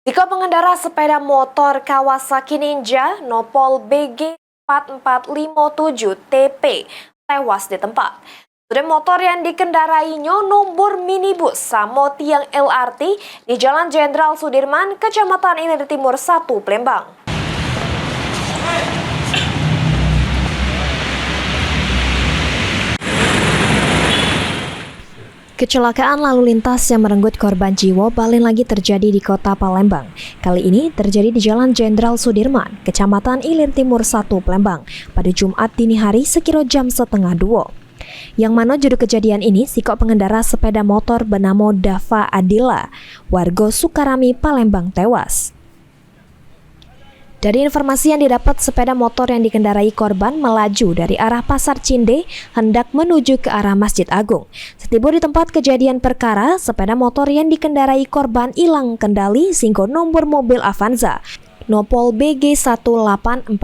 Jika pengendara sepeda motor Kawasaki Ninja Nopol BG 4457 TP tewas di tempat. Sepeda motor yang dikendarainya nomor minibus sama tiang LRT di Jalan Jenderal Sudirman, Kecamatan Ilir Timur 1, Palembang. Kecelakaan lalu lintas yang merenggut korban jiwa balik lagi terjadi di kota Palembang. Kali ini terjadi di Jalan Jenderal Sudirman, Kecamatan Ilir Timur 1, Palembang, pada Jumat dini hari sekira jam 1:30. Yang mana judul kejadian ini sikok pengendara sepeda motor bernama Dava Adila, warga Sukarami, Palembang tewas. Dari informasi yang didapat, sepeda motor yang dikendarai korban melaju dari arah Pasar Cinde hendak menuju ke arah Masjid Agung. Setiba di tempat kejadian perkara, sepeda motor yang dikendarai korban hilang kendali sehingga nomor mobil Avanza Nopol BG 1847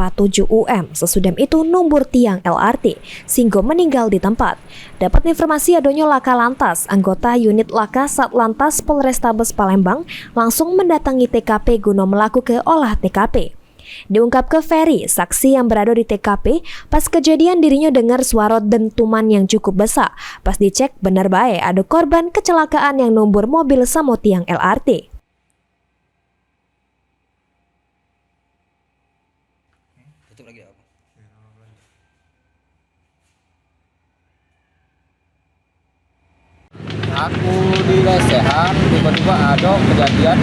UM, sesudem itu nomor tiang LRT, sehingga meninggal di tempat. Dapat informasi adanya laka lantas, anggota unit laka Satlantas Polrestabes Palembang langsung mendatangi TKP guna melakukan olah TKP. Diungkap ke Ferry, saksi yang berada di TKP, pas kejadian dirinya dengar suara dentuman yang cukup besar. Pas dicek, benar baik ada korban kecelakaan yang nomor mobil sama tiang LRT. Aku di lesehan, tiba-tiba ada kejadian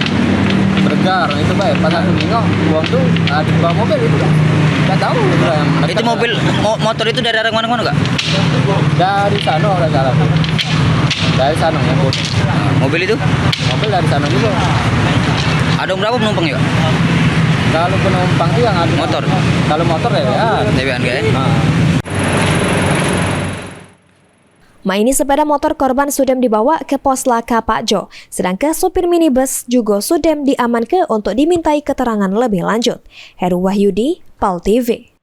bergar itu baik. Pas aku nengok uang tuh di bawah mobil itu kan. Nggak tahu itu yang itu mobil motor itu dari arah mana-mana kak? Dari sana udah salah. Dari sana ya bu. Mobil itu? Mobil dari sana juga. Ada berapa penumpang ya? Kalau penumpang itu yang ada motor. Kalau motor ya. Dewan ya. Ini sepeda motor korban sudem dibawa ke pos laka Pak Jo, sedangkan sopir minibus juga sudem diamankan untuk dimintai keterangan lebih lanjut. Heru Wahyudi, PAL TV.